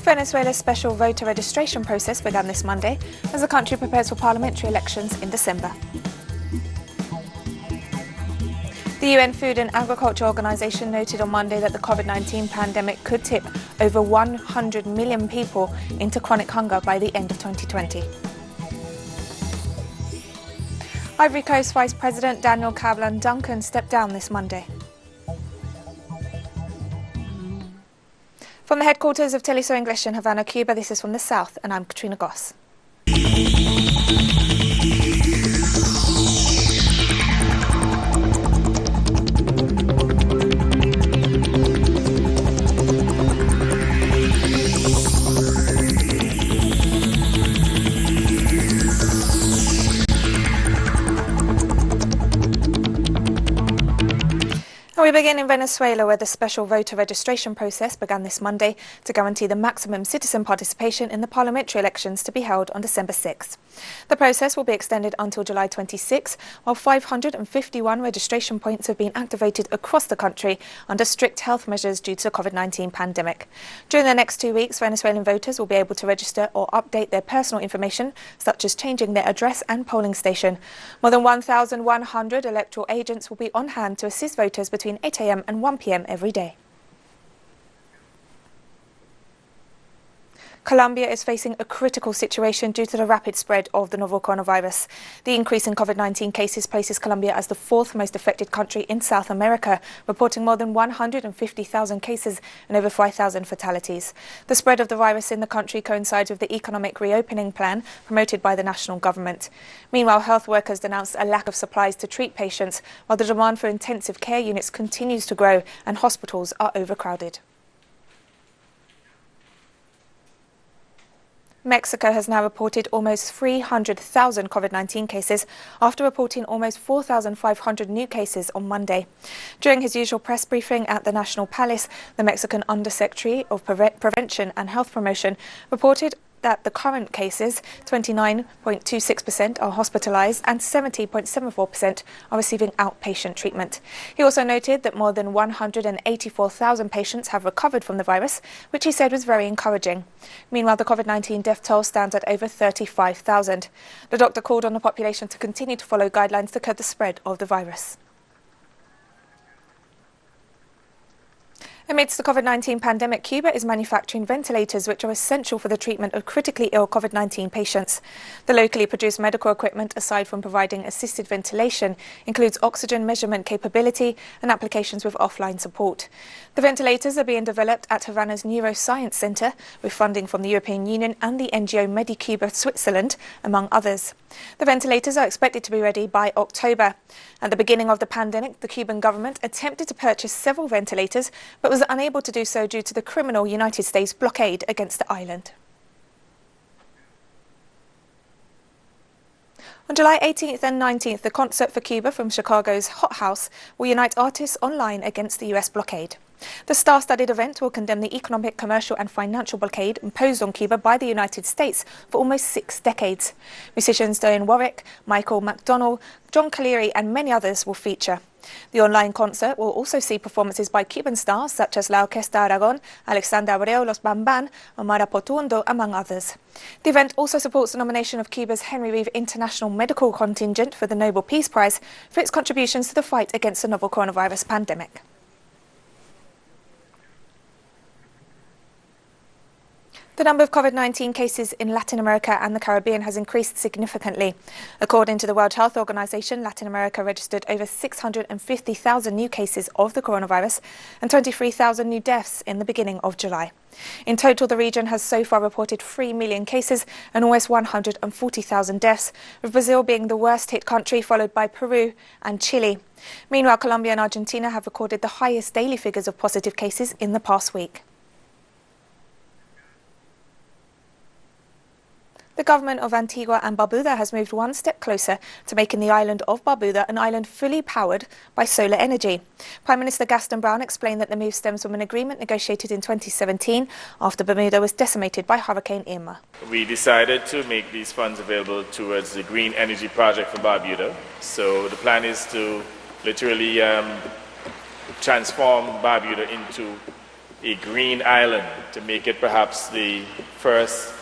Venezuela's special voter registration process began this Monday as the country prepares for parliamentary elections in December. The UN Food and Agriculture Organization noted on Monday that the COVID-19 pandemic could tip over 100 million people into chronic hunger by the end of 2020. Ivory Coast Vice President Daniel Cablan Duncan stepped down this Monday. From the headquarters of Teleso English in Havana, Cuba, this is From the South, and I'm Katrina Goss. We begin in Venezuela, where the special voter registration process began this Monday to guarantee the maximum citizen participation in the parliamentary elections to be held on December 6th. The process will be extended until July 26, while 551 registration points have been activated across the country under strict health measures due to the COVID-19 pandemic. During the next 2 weeks, Venezuelan voters will be able to register or update their personal information, such as changing their address and polling station. More than 1,100 electoral agents will be on hand to assist voters between 8 a.m. and 1 p.m. every day. Colombia is facing a critical situation due to the rapid spread of the novel coronavirus. The increase in COVID-19 cases places Colombia as the fourth most affected country in South America, reporting more than 150,000 cases and over 5,000 fatalities. The spread of the virus in the country coincides with the economic reopening plan promoted by the national government. Meanwhile, health workers denounced a lack of supplies to treat patients, while the demand for intensive care units continues to grow and hospitals are overcrowded. Mexico has now reported almost 300,000 COVID-19 cases after reporting almost 4,500 new cases on Monday. During his usual press briefing at the National Palace, the Mexican Undersecretary of Prevention and Health Promotion reported that the current cases, 29.26%, are hospitalized and 70.74% are receiving outpatient treatment. He also noted that more than 184,000 patients have recovered from the virus, which he said was very encouraging. Meanwhile, the COVID-19 death toll stands at over 35,000. The doctor called on the population to continue to follow guidelines to curb the spread of the virus. Amidst the COVID-19 pandemic, Cuba is manufacturing ventilators which are essential for the treatment of critically ill COVID-19 patients. The locally produced medical equipment, aside from providing assisted ventilation, includes oxygen measurement capability and applications with offline support. The ventilators are being developed at Havana's Neuroscience Center with funding from the European Union and the NGO Medicuba Switzerland, among others. The ventilators are expected to be ready by October. At the beginning of the pandemic, the Cuban government attempted to purchase several ventilators, but was unable to do so due to the criminal United States blockade against the island. On July 18th and 19th, the Concert for Cuba from Chicago's Hot House will unite artists online against the US blockade. The star-studded event will condemn the economic, commercial and financial blockade imposed on Cuba by the United States for almost 6 decades. Musicians Diane Warwick, Michael McDonald, John Caleri and many others will feature. The online concert will also see performances by Cuban stars such as La Orquesta Aragon, Alexander Abreu, Los Bamban, Omar Potundo, among others. The event also supports the nomination of Cuba's Henry Reeve International Medical Contingent for the Nobel Peace Prize for its contributions to the fight against the novel coronavirus pandemic. The number of COVID-19 cases in Latin America and the Caribbean has increased significantly. According to the World Health Organization, Latin America registered over 650,000 new cases of the coronavirus and 23,000 new deaths in the beginning of July. In total, the region has so far reported 3 million cases and almost 140,000 deaths, with Brazil being the worst hit country, followed by Peru and Chile. Meanwhile, Colombia and Argentina have recorded the highest daily figures of positive cases in the past week. The government of Antigua and Barbuda has moved one step closer to making the island of Barbuda an island fully powered by solar energy. Prime Minister Gaston Brown explained that the move stems from an agreement negotiated in 2017 after Bermuda was decimated by Hurricane Irma. We decided to make these funds available towards the green energy project for Barbuda. So the plan is to literally transform Barbuda into a green island to make it perhaps the first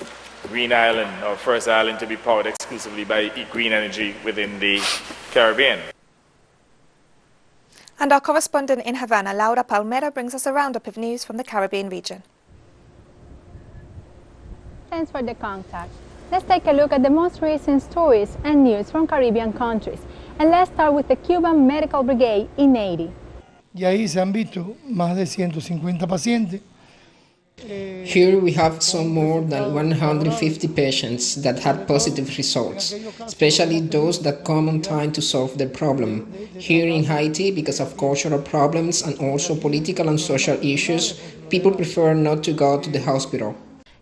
green island or first island to be powered exclusively by green energy within the Caribbean. And our correspondent in Havana, Laura Palmera, brings us a roundup of news from the Caribbean region. Thanks for the contact. Let's take a look at the most recent stories and news from Caribbean countries. And let's start with the Cuban Medical Brigade in Haiti. Y ahí se han visto más de 150 pacientes. Here we have some more than 150 patients that had positive results, especially those that come on time to solve the problem. Here in Haiti, because of cultural problems and also political and social issues, people prefer not to go to the hospital.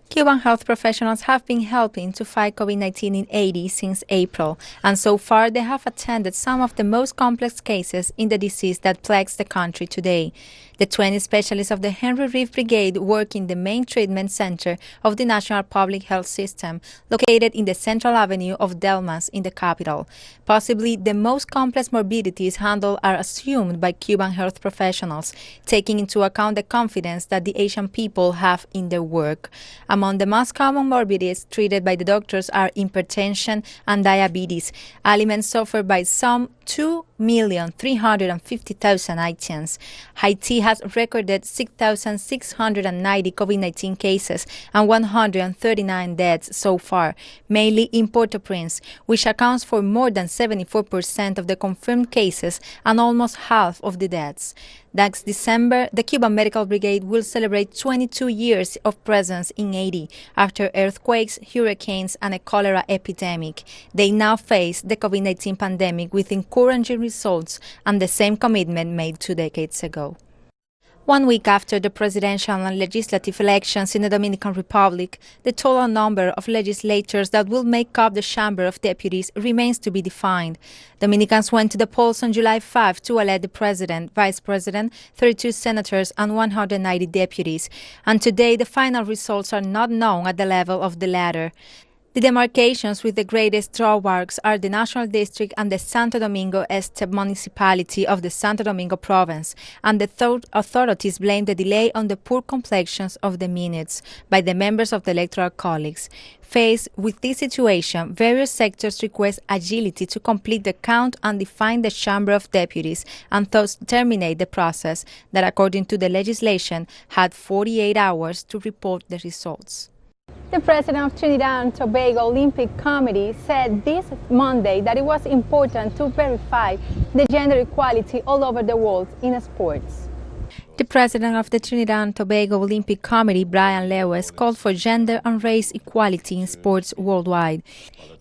Cuban health professionals have been helping to fight COVID-19 in Haiti since April, and so far they have attended some of the most complex cases in the disease that plagues the country today. The 20 specialists of the Henry Reeve Brigade work in the main treatment center of the National Public Health System, located in the Central Avenue of Delmas in the capital. Possibly the most complex morbidities handled are assumed by Cuban health professionals, taking into account the confidence that the Asian people have in their work. Among the most common morbidities treated by the doctors are hypertension and diabetes, ailments suffered by some 2,350,000 Haitians. Haiti has recorded 6,690 COVID-19 cases and 139 deaths so far, mainly in Port-au-Prince, which accounts for more than 74% of the confirmed cases and almost half of the deaths. Next December, the Cuban Medical Brigade will celebrate 22 years of presence in Haiti after earthquakes, hurricanes, and a cholera epidemic. They now face the COVID-19 pandemic with encouraging results and the same commitment made 2 decades ago. 1 week after the presidential and legislative elections in the Dominican Republic, the total number of legislators that will make up the Chamber of Deputies remains to be defined. Dominicans went to the polls on July 5 to elect the president, vice president, 32 senators, and 190 deputies. And today, the final results are not known at the level of the latter. The demarcations with the greatest drawbacks are the National District and the Santo Domingo Este municipality of the Santo Domingo province, and the authorities blame the delay on the poor complexions of the minutes by the members of the Electoral College. Faced with this situation, various sectors request agility to complete the count and define the Chamber of Deputies and thus terminate the process that, according to the legislation, had 48 hours to report the results. The president of Trinidad and Tobago Olympic Committee said this Monday that it was important to verify the gender equality all over the world in sports. The president of the Trinidad and Tobago Olympic Committee, Brian Lewis, called for gender and race equality in sports worldwide.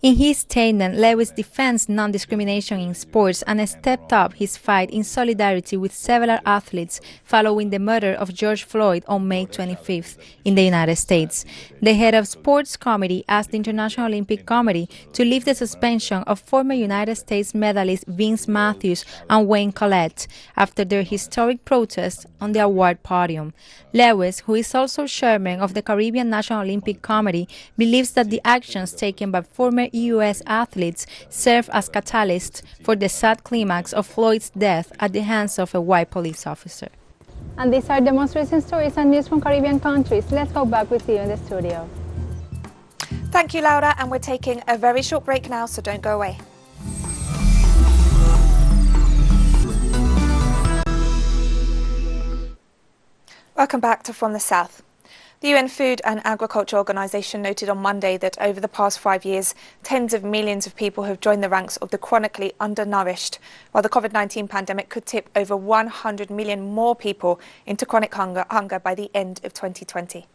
In his statement, Lewis defends non-discrimination in sports and stepped up his fight in solidarity with several athletes following the murder of George Floyd on May 25th in the United States. The head of sports committee asked the International Olympic Committee to lift the suspension of former United States medalist Vince Matthews and Wayne Collette after their historic protest on the award podium. Lewis, who is also chairman of the Caribbean National Olympic Committee, believes that the actions taken by former U.S. athletes serve as catalysts for the sad climax of Floyd's death at the hands of a white police officer. And these are the most recent stories and news from Caribbean countries. Let's go back with you in the studio. Thank you, Laura, and we're taking a very short break now, so don't go away. Welcome back to From the South. The UN Food and Agriculture Organization noted on Monday that over the past 5 years, tens of millions of people have joined the ranks of the chronically undernourished, while the COVID-19 pandemic could tip over 100 million more people into chronic hunger by the end of 2020.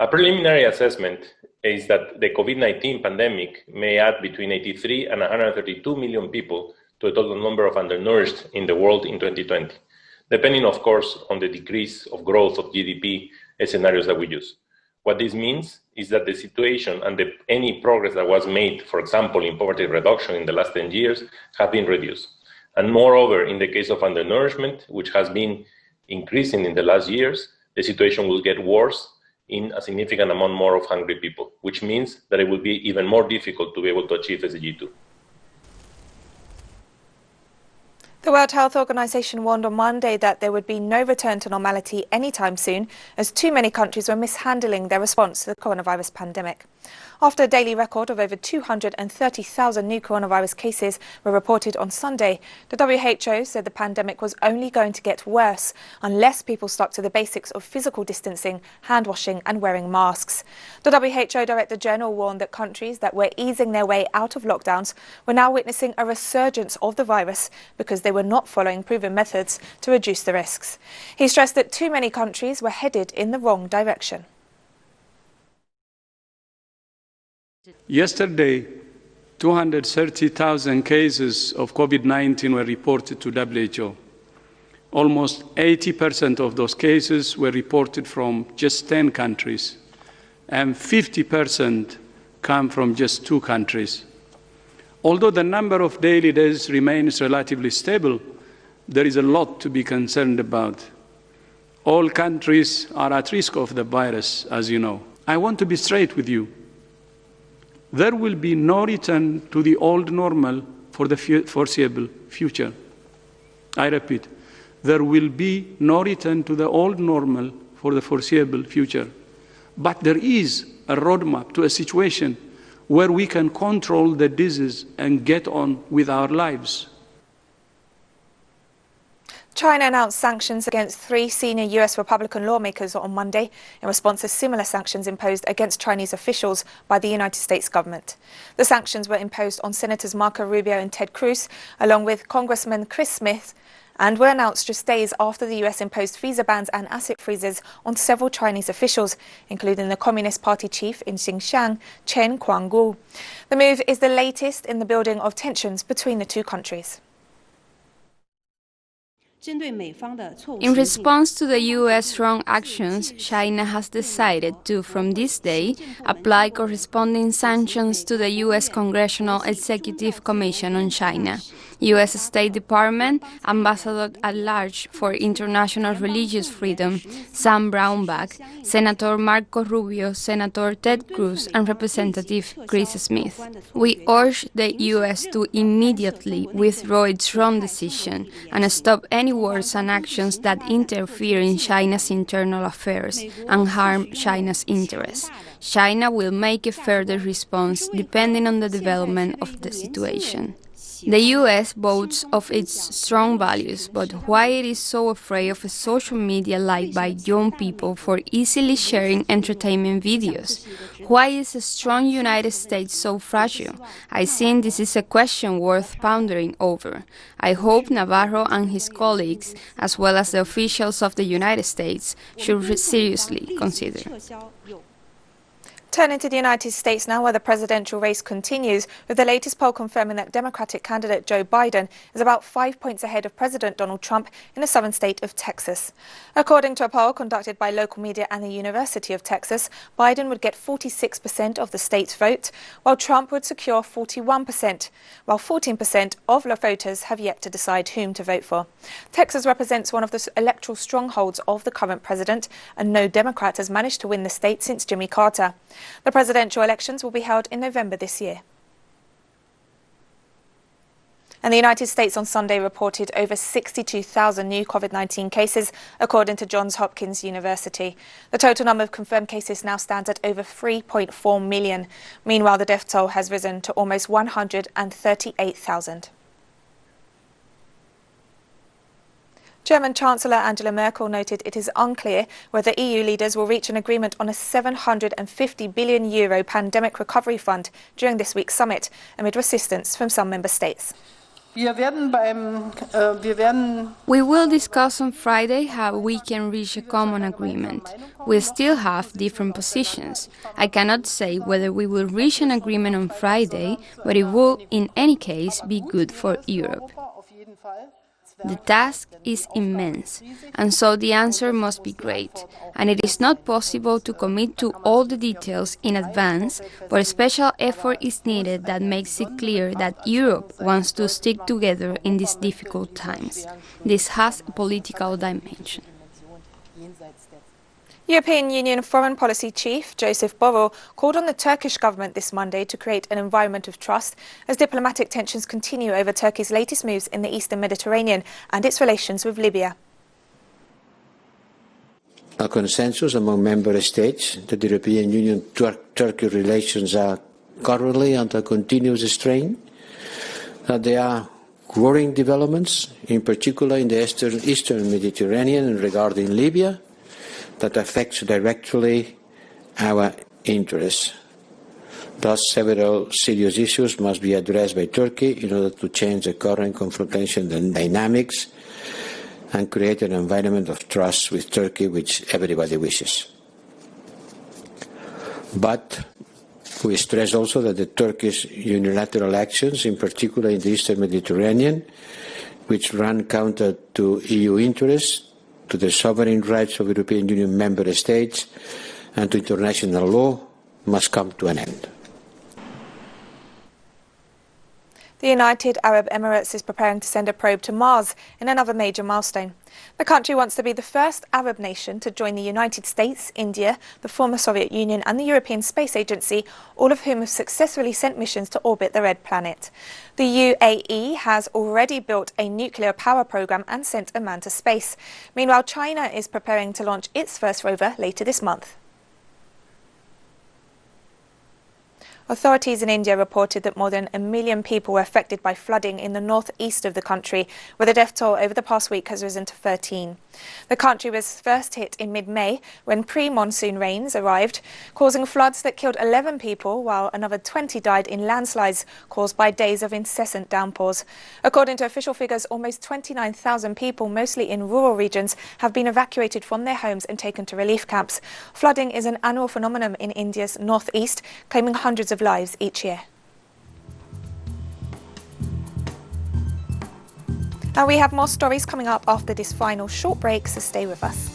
A preliminary assessment is that the COVID-19 pandemic may add between 83 and 132 million people to a total number of undernourished in the world in 2020. Depending, of course, on the decrease of growth of GDP scenarios that we use. What this means is that the situation and any progress that was made, for example, in poverty reduction in the last 10 years, have been reduced. And moreover, in the case of undernourishment, which has been increasing in the last years, the situation will get worse in a significant amount more of hungry people, which means that it will be even more difficult to be able to achieve SDG 2. The World Health Organization warned on Monday that there would be no return to normality anytime soon, as too many countries were mishandling their response to the coronavirus pandemic. After a daily record of over 230,000 new coronavirus cases were reported on Sunday, the WHO said the pandemic was only going to get worse unless people stuck to the basics of physical distancing, hand washing and wearing masks. The WHO Director General warned that countries that were easing their way out of lockdowns were now witnessing a resurgence of the virus because they were not following proven methods to reduce the risks. He stressed that too many countries were headed in the wrong direction. Yesterday, 230,000 cases of COVID-19 were reported to WHO. Almost 80% of those cases were reported from just 10 countries, and 50% come from just 2 countries. Although the number of daily deaths remains relatively stable, there is a lot to be concerned about. All countries are at risk of the virus, as you know. I want to be straight with you. There will be no return to the old normal for the foreseeable future. I repeat, there will be no return to the old normal for the foreseeable future. But there is a roadmap to a situation where we can control the disease and get on with our lives. China announced sanctions against 3 senior US Republican lawmakers on Monday in response to similar sanctions imposed against Chinese officials by the United States government. The sanctions were imposed on Senators Marco Rubio and Ted Cruz, along with Congressman Chris Smith, and were announced just days after the US imposed visa bans and asset freezes on several Chinese officials, including the Communist Party chief in Xinjiang, Chen Quangu. The move is the latest in the building of tensions between the two countries. In response to the U.S. wrong actions, China has decided to, from this day, apply corresponding sanctions to the U.S. Congressional Executive Commission on China, U.S. State Department Ambassador at Large for International Religious Freedom, Sam Brownback, Senator Marco Rubio, Senator Ted Cruz, and Representative Chris Smith. We urge the U.S. to immediately withdraw its wrong decision and stop any words and actions that interfere in China's internal affairs and harm China's interests. China will make a further response depending on the development of the situation. The U.S. boasts of its strong values, but why it is so afraid of a social media liked by young people for easily sharing entertainment videos? Why is a strong United States so fragile? I think this is a question worth pondering over. I hope Navarro and his colleagues, as well as the officials of the United States, should seriously consider. Turning to the United States now, where the presidential race continues, with the latest poll confirming that Democratic candidate Joe Biden is about 5 points ahead of President Donald Trump in the southern state of Texas. According to a poll conducted by local media and the University of Texas, Biden would get 46% of the state's vote, while Trump would secure 41%, while 14% of voters have yet to decide whom to vote for. Texas represents one of the electoral strongholds of the current president, and no Democrat has managed to win the state since Jimmy Carter. The presidential elections will be held in November this year. And the United States on Sunday reported over 62,000 new COVID-19 cases, according to Johns Hopkins University. The total number of confirmed cases now stands at over 3.4 million. Meanwhile, the death toll has risen to almost 138,000. German Chancellor Angela Merkel noted it is unclear whether EU leaders will reach an agreement on a €750 billion pandemic recovery fund during this week's summit, amid resistance from some member states. We will discuss on Friday how we can reach a common agreement. We still have different positions. I cannot say whether we will reach an agreement on Friday, but it will in any case be good for Europe. The task is immense, and so the answer must be great, and it is not possible to commit to all the details in advance, but a special effort is needed that makes it clear that Europe wants to stick together in these difficult times. This has a political dimension. European Union Foreign Policy Chief Joseph Borrell called on the Turkish government this Monday to create an environment of trust as diplomatic tensions continue over Turkey's latest moves in the eastern Mediterranean and its relations with Libya. A consensus among member states that the European Union-Turkey relations are currently under continuous strain, that there are worrying developments, in particular in the eastern Mediterranean regarding Libya, that affects directly our interests. Thus, several serious issues must be addressed by Turkey in order to change the current confrontation dynamics and create an environment of trust with Turkey, which everybody wishes. But we stress also that the Turkish unilateral actions, in particular in the eastern Mediterranean, which run counter to EU interests, to the sovereign rights of European Union member states, and to international law, must come to an end. The United Arab Emirates is preparing to send a probe to Mars in another major milestone. The country wants to be the first Arab nation to join the United States, India, the former Soviet Union and the European Space Agency, all of whom have successfully sent missions to orbit the Red Planet. The UAE has already built a nuclear power program and sent a man to space. Meanwhile, China is preparing to launch its first rover later this month. Authorities in India reported that more than 1 million people were affected by flooding in the northeast of the country, where the death toll over the past week has risen to 13. The country was first hit in mid-May when pre-monsoon rains arrived, causing floods that killed 11 people, while another 20 died in landslides caused by days of incessant downpours. According to official figures, almost 29,000 people, mostly in rural regions, have been evacuated from their homes and taken to relief camps. Flooding is an annual phenomenon in India's northeast, claiming hundreds of lives each year. Now we have more stories coming up after this final short break, so stay with us.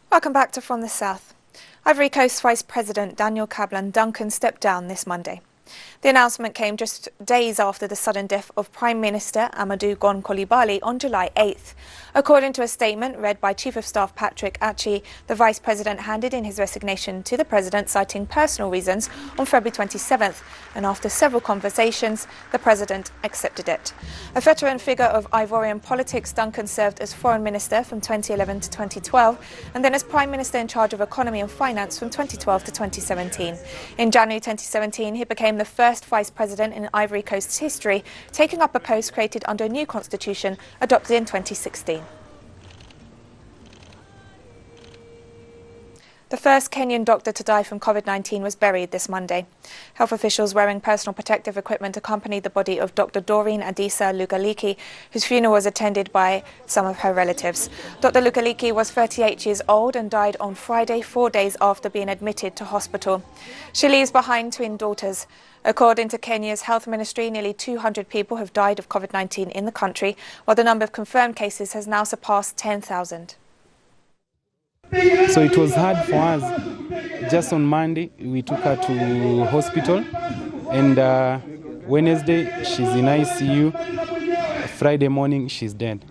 Welcome back to From the South. Ivory Coast Vice President Daniel Kablan Duncan stepped down this Monday. The announcement came just days after the sudden death of Prime Minister Amadou Gon Coulibaly on July 8th. According to a statement read by Chief of Staff Patrick Achi, the Vice President handed in his resignation to the President, citing personal reasons, on February 27th, and after several conversations, the President accepted it. A veteran figure of Ivorian politics, Duncan served as Foreign Minister from 2011 to 2012, and then as Prime Minister in charge of Economy and Finance from 2012 to 2017. In January 2017, he became the first Vice President in Ivory Coast's history, taking up a post created under a new constitution adopted in 2016. The first Kenyan doctor to die from COVID-19 was buried this Monday. Health officials wearing personal protective equipment accompanied the body of Dr. Doreen Adisa Lugaliki, whose funeral was attended by some of her relatives. Dr. Lugaliki was 38 years old and died on Friday, 4 days after being admitted to hospital. She leaves behind twin daughters. According to Kenya's health ministry, nearly 200 people have died of COVID-19 in the country, while the number of confirmed cases has now surpassed 10,000. So it was hard for us. Just on Monday, we took her to hospital, and Wednesday, she's in ICU. Friday morning, she's dead.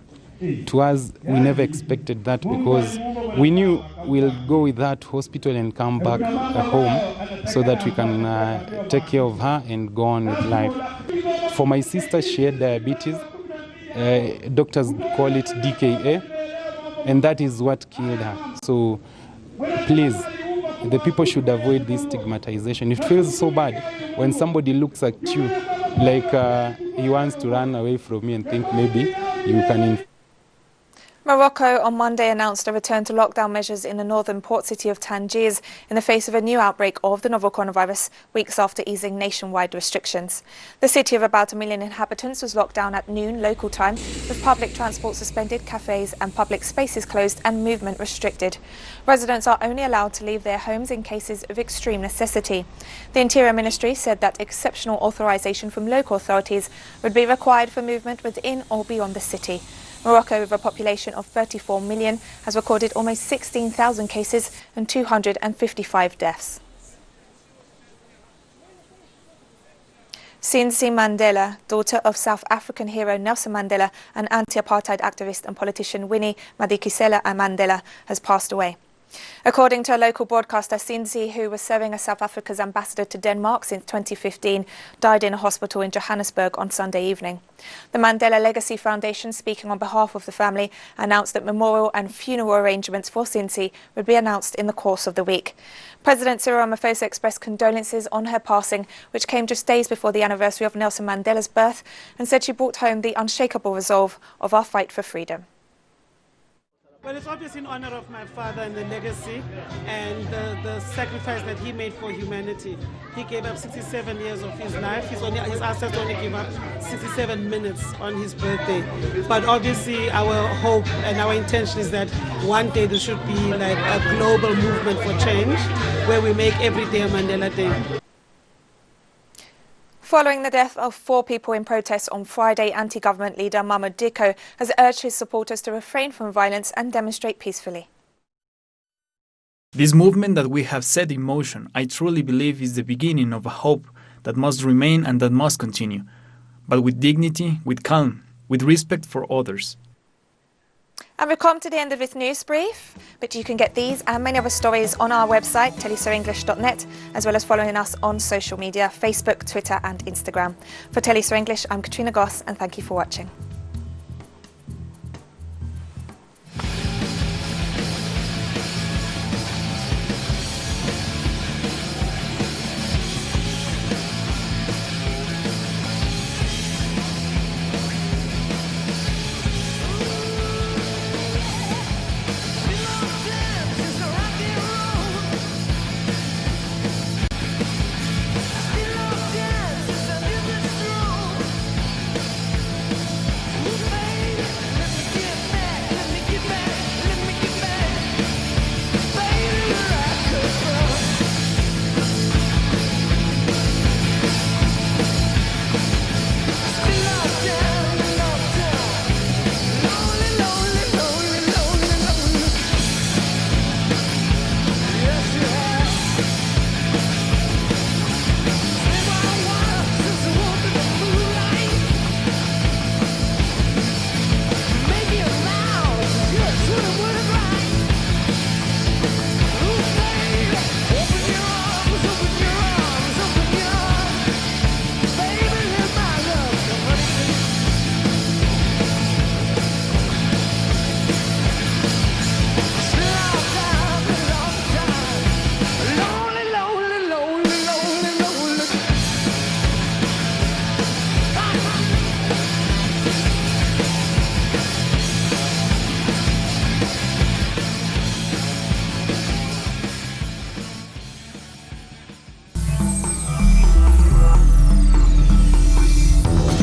To us, we never expected that because we knew we'll go with her to hospital and come back home so that we can take care of her and go on with life. For my sister, she had diabetes. Doctors call it DKA. And that is what killed her. So please, the people should avoid this stigmatization. It feels so bad when somebody looks at you like he wants to run away from you and think maybe you can. Morocco on Monday announced a return to lockdown measures in the northern port city of Tangiers in the face of a new outbreak of the novel coronavirus weeks after easing nationwide restrictions. The city of about 1 million inhabitants was locked down at noon local time, with public transport suspended, cafes and public spaces closed and movement restricted. Residents are only allowed to leave their homes in cases of extreme necessity. The Interior Ministry said that exceptional authorization from local authorities would be required for movement within or beyond the city. Morocco, with a population of 34 million, has recorded almost 16,000 cases and 255 deaths. Sinzi Mandela, daughter of South African hero Nelson Mandela and anti-apartheid activist and politician Winnie Madikizela Mandela, has passed away. According to a local broadcaster, Sinzi, who was serving as South Africa's ambassador to Denmark since 2015, died in a hospital in Johannesburg on Sunday evening. The Mandela Legacy Foundation, speaking on behalf of the family, announced that memorial and funeral arrangements for Sinzi would be announced in the course of the week. President Cyril Ramaphosa expressed condolences on her passing, which came just days before the anniversary of Nelson Mandela's birth, and said she brought home the unshakable resolve of our fight for freedom. Well, it's obviously in honor of my father and the legacy and the sacrifice that he made for humanity. He gave up 67 years of his life. His ancestors only gave up 67 minutes on his birthday. But obviously our hope and our intention is that one day there should be like a global movement for change where we make every day a Mandela Day. Following the death of 4 people in protest on Friday, anti-government leader Mahmoud Dicko has urged his supporters to refrain from violence and demonstrate peacefully. This movement that we have set in motion, I truly believe, is the beginning of a hope that must remain and that must continue, but with dignity, with calm, with respect for others. And we've come to the end of this news brief, but you can get these and many other stories on our website, telesurenglish.net, as well as following us on social media, Facebook, Twitter and Instagram. For Telesur English, I'm Katrina Goss, and thank you for watching.